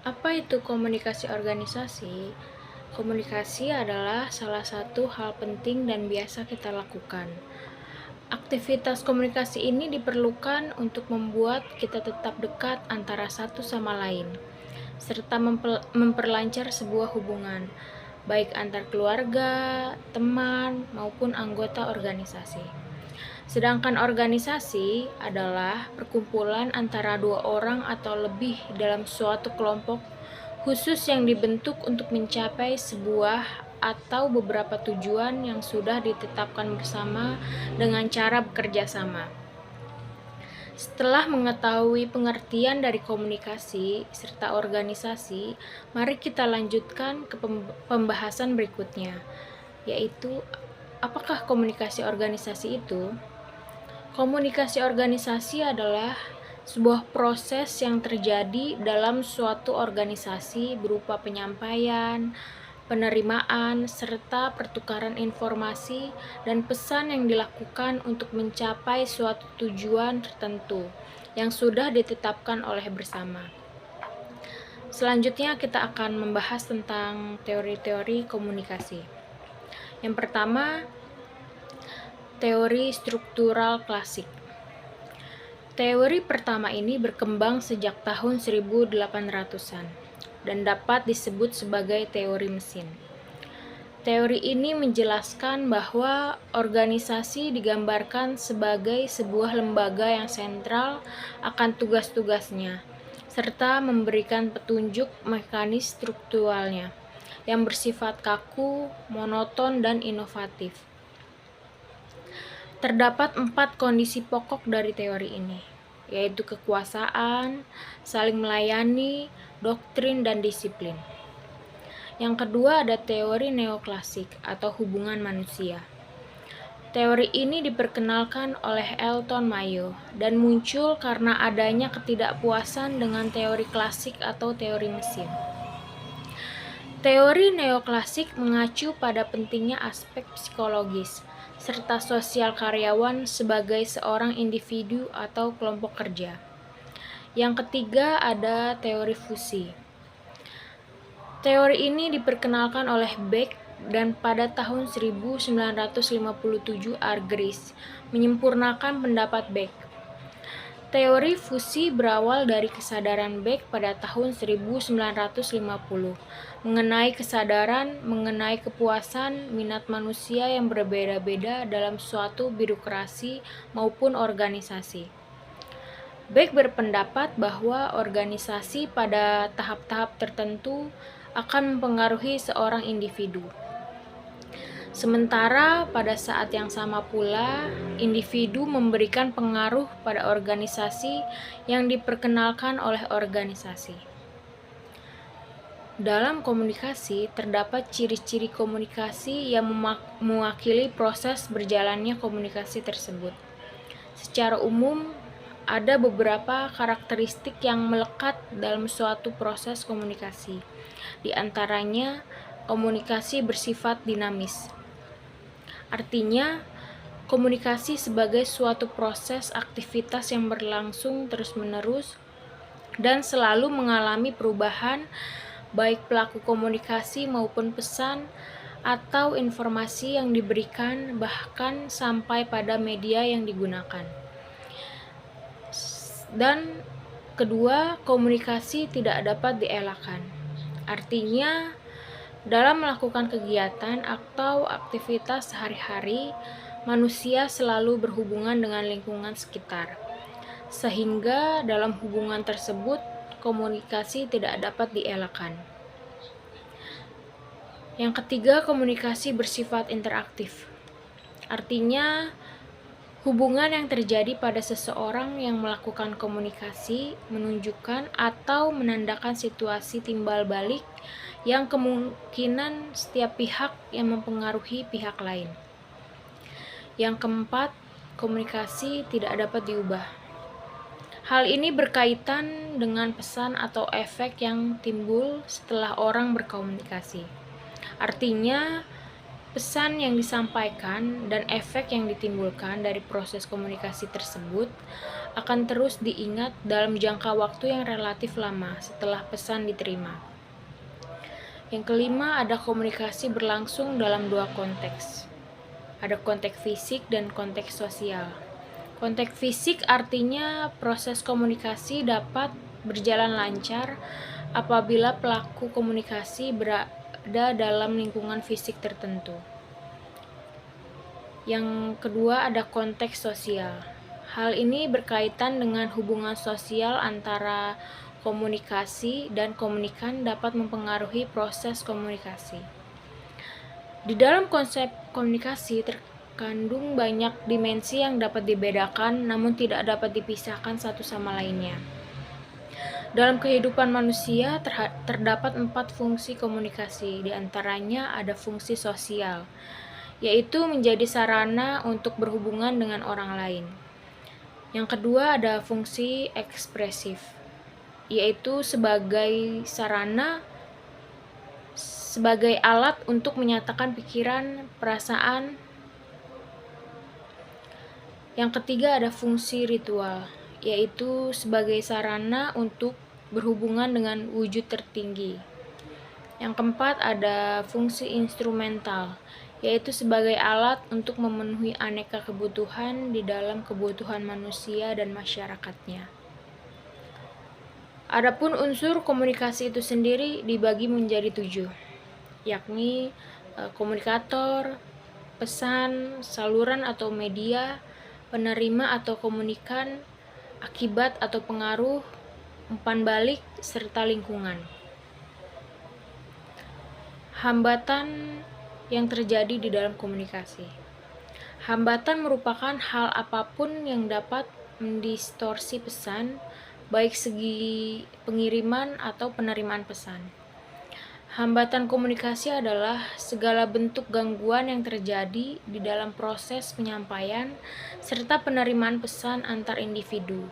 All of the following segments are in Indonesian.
Apa itu komunikasi organisasi? Komunikasi adalah salah satu hal penting dan biasa kita lakukan. Aktivitas komunikasi ini diperlukan untuk membuat kita tetap dekat antara satu sama lain, serta memperlancar sebuah hubungan, baik antar keluarga, teman, maupun anggota organisasi. Sedangkan organisasi adalah perkumpulan antara dua orang atau lebih dalam suatu kelompok khusus yang dibentuk untuk mencapai sebuah atau beberapa tujuan yang sudah ditetapkan bersama dengan cara bekerja sama. Setelah mengetahui pengertian dari komunikasi serta organisasi, mari kita lanjutkan ke pembahasan berikutnya, yaitu apakah komunikasi organisasi itu? Komunikasi organisasi adalah sebuah proses yang terjadi dalam suatu organisasi berupa penyampaian, penerimaan, serta pertukaran informasi dan pesan yang dilakukan untuk mencapai suatu tujuan tertentu yang sudah ditetapkan oleh bersama. Selanjutnya kita akan membahas tentang teori-teori komunikasi. Yang pertama, teori struktural klasik. Teori pertama ini berkembang sejak tahun 1800-an dan dapat disebut sebagai teori mesin. Teori ini menjelaskan bahwa organisasi digambarkan sebagai sebuah lembaga yang sentral akan tugas-tugasnya, serta memberikan petunjuk mekanis strukturalnya yang bersifat kaku, monoton, dan inovatif. Terdapat 4 kondisi pokok dari teori ini, yaitu kekuasaan, saling melayani, doktrin, dan disiplin. Yang kedua ada teori neoklasik atau hubungan manusia. Teori ini diperkenalkan oleh Elton Mayo dan muncul karena adanya ketidakpuasan dengan teori klasik atau teori mesin. Teori neoklasik mengacu pada pentingnya aspek psikologis serta sosial karyawan sebagai seorang individu atau kelompok kerja. Yang ketiga ada teori fusi. Teori ini diperkenalkan oleh Beck dan pada tahun 1957 Argyris menyempurnakan pendapat Beck. Teori fusi berawal dari kesadaran Beck pada tahun 1950 mengenai kesadaran mengenai kepuasan minat manusia yang berbeda-beda dalam suatu birokrasi maupun organisasi. Beck berpendapat bahwa organisasi pada tahap-tahap tertentu akan mempengaruhi seorang individu. Sementara pada saat yang sama pula, individu memberikan pengaruh pada organisasi yang diperkenalkan oleh organisasi. Dalam komunikasi, terdapat ciri-ciri komunikasi yang mewakili proses berjalannya komunikasi tersebut. Secara umum, ada beberapa karakteristik yang melekat dalam suatu proses komunikasi. Di antaranya, komunikasi bersifat dinamis. Artinya, komunikasi sebagai suatu proses aktivitas yang berlangsung terus-menerus dan selalu mengalami perubahan baik pelaku komunikasi maupun pesan atau informasi yang diberikan bahkan sampai pada media yang digunakan. Dan kedua, komunikasi tidak dapat dielakkan. Artinya, dalam melakukan kegiatan atau aktivitas sehari-hari, manusia selalu berhubungan dengan lingkungan sekitar. Sehingga dalam hubungan tersebut, komunikasi tidak dapat dielakkan. Yang ketiga, komunikasi bersifat interaktif. Artinya, hubungan yang terjadi pada seseorang yang melakukan komunikasi menunjukkan atau menandakan situasi timbal balik yang kemungkinan setiap pihak yang mempengaruhi pihak lain. Yang keempat, komunikasi tidak dapat diubah. Hal ini berkaitan dengan pesan atau efek yang timbul setelah orang berkomunikasi. Artinya, Pesan yang disampaikan dan efek yang ditimbulkan dari proses komunikasi tersebut akan terus diingat dalam jangka waktu yang relatif lama setelah pesan diterima. Yang kelima, ada komunikasi berlangsung dalam dua konteks. Ada konteks fisik dan konteks sosial. Konteks fisik artinya proses komunikasi dapat berjalan lancar apabila pelaku komunikasi berada dalam lingkungan fisik tertentu. Yang kedua, ada konteks sosial. Hal ini berkaitan dengan hubungan sosial antara komunikasi dan komunikan dapat mempengaruhi proses komunikasi. Di dalam konsep komunikasi terkandung banyak dimensi yang dapat dibedakan namun tidak dapat dipisahkan satu sama lainnya. Dalam kehidupan manusia terdapat 4 fungsi komunikasi, di antaranya ada fungsi sosial, yaitu menjadi sarana untuk berhubungan dengan orang lain. Yang kedua ada fungsi ekspresif, yaitu sebagai sarana, sebagai alat untuk menyatakan pikiran, perasaan. Yang ketiga ada fungsi ritual, yaitu sebagai sarana untuk berhubungan dengan wujud tertinggi. Yang keempat ada fungsi instrumental, yaitu sebagai alat untuk memenuhi aneka kebutuhan di dalam kebutuhan manusia dan masyarakatnya. Adapun unsur komunikasi itu sendiri dibagi menjadi 7, yakni komunikator, pesan, saluran atau media, penerima atau komunikan, akibat atau pengaruh, umpan balik, serta lingkungan. Hambatan yang terjadi di dalam komunikasi. Hambatan merupakan hal apapun yang dapat mendistorsi pesan, baik segi pengiriman atau penerimaan pesan. Hambatan komunikasi adalah segala bentuk gangguan yang terjadi di dalam proses penyampaian serta penerimaan pesan antar individu,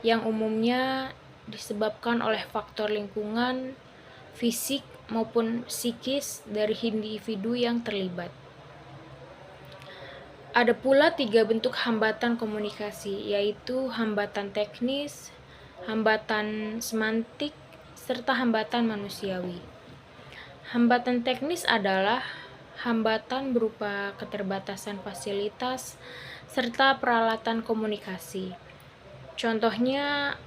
yang umumnya disebabkan oleh faktor lingkungan, fisik maupun psikis dari individu yang terlibat. Ada pula 3 bentuk hambatan komunikasi, yaitu hambatan teknis, hambatan semantik, serta hambatan manusiawi. Hambatan teknis adalah hambatan berupa keterbatasan fasilitas serta peralatan komunikasi. Contohnya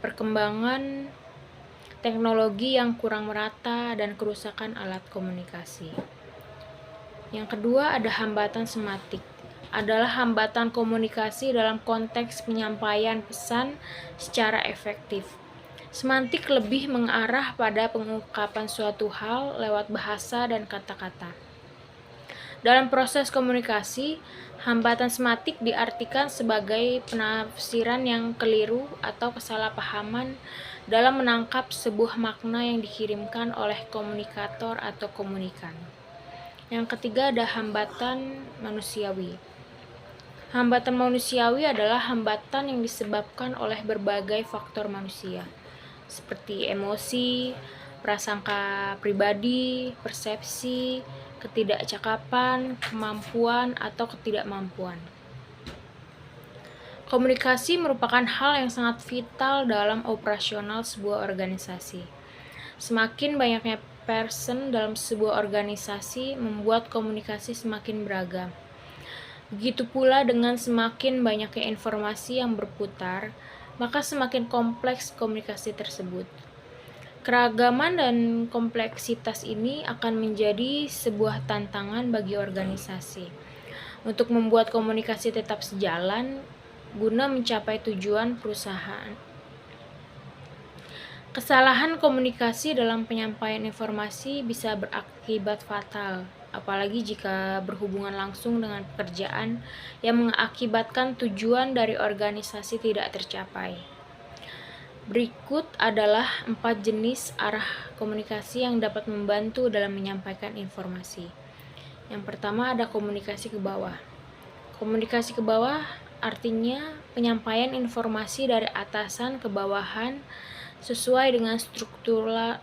perkembangan teknologi yang kurang merata dan kerusakan alat komunikasi. Yang kedua ada hambatan semantik, adalah hambatan komunikasi dalam konteks penyampaian pesan secara efektif. Semantik lebih mengarah pada pengungkapan suatu hal lewat bahasa dan kata-kata. Dalam proses komunikasi, hambatan semantik diartikan sebagai penafsiran yang keliru atau kesalahpahaman dalam menangkap sebuah makna yang dikirimkan oleh komunikator atau komunikan. Yang ketiga ada hambatan manusiawi. Hambatan manusiawi adalah hambatan yang disebabkan oleh berbagai faktor manusia, seperti emosi, prasangka pribadi, persepsi, ketidakcakapan, kemampuan, atau ketidakmampuan. Komunikasi merupakan hal yang sangat vital dalam operasional sebuah organisasi. Semakin banyaknya person dalam sebuah organisasi membuat komunikasi semakin beragam. Begitu pula dengan semakin banyaknya informasi yang berputar, maka semakin kompleks komunikasi tersebut. Keragaman dan kompleksitas ini akan menjadi sebuah tantangan bagi organisasi untuk membuat komunikasi tetap sejalan guna mencapai tujuan perusahaan. Kesalahan komunikasi dalam penyampaian informasi bisa berakibat fatal, apalagi jika berhubungan langsung dengan pekerjaan yang mengakibatkan tujuan dari organisasi tidak tercapai. Berikut adalah 4 jenis arah komunikasi yang dapat membantu dalam menyampaikan informasi. Yang pertama ada komunikasi ke bawah. Komunikasi ke bawah artinya penyampaian informasi dari atasan ke bawahan sesuai dengan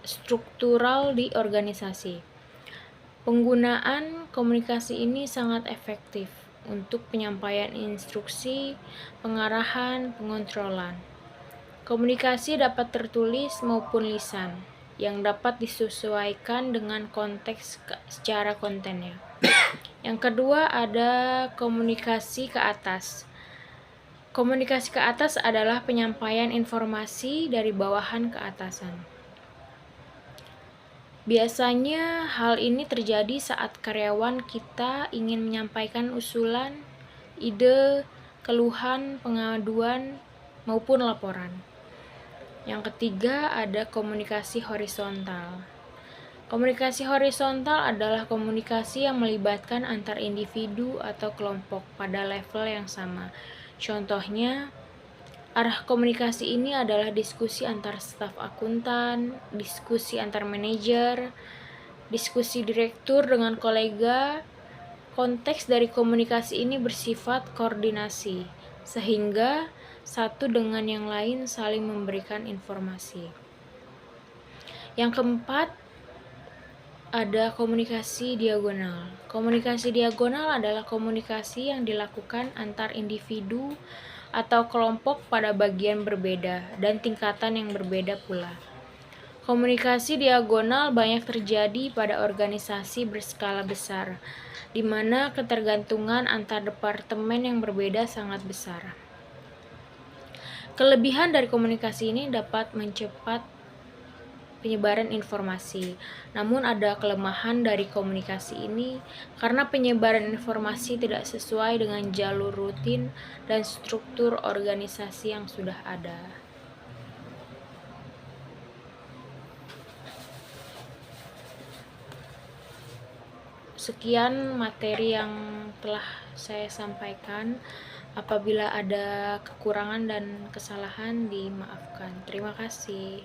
struktural di organisasi. Penggunaan komunikasi ini sangat efektif untuk penyampaian instruksi, pengarahan, pengontrolan. Komunikasi dapat tertulis maupun lisan, yang dapat disesuaikan dengan konteks secara kontennya. Yang kedua ada komunikasi ke atas. Komunikasi ke atas adalah penyampaian informasi dari bawahan ke atasan. Biasanya hal ini terjadi saat karyawan kita ingin menyampaikan usulan, ide, keluhan, pengaduan, maupun laporan. Yang ketiga ada komunikasi horizontal. Komunikasi horizontal adalah komunikasi yang melibatkan antar individu atau kelompok pada level yang sama. Contohnya, arah komunikasi ini adalah diskusi antar staf akuntan, diskusi antar manajer, diskusi direktur dengan kolega. Konteks dari komunikasi ini bersifat koordinasi, sehingga satu dengan yang lain saling memberikan informasi. Yang keempat, ada komunikasi diagonal. Komunikasi diagonal adalah komunikasi yang dilakukan antar individu atau kelompok pada bagian berbeda dan tingkatan yang berbeda pula. Komunikasi diagonal banyak terjadi pada organisasi berskala besar, di mana ketergantungan antar departemen yang berbeda sangat besar. Kelebihan dari komunikasi ini dapat mencepat penyebaran informasi. Namun ada kelemahan dari komunikasi ini karena penyebaran informasi tidak sesuai dengan jalur rutin dan struktur organisasi yang sudah ada. Sekian materi yang telah saya sampaikan. Apabila ada kekurangan dan kesalahan dimaafkan. Terima kasih.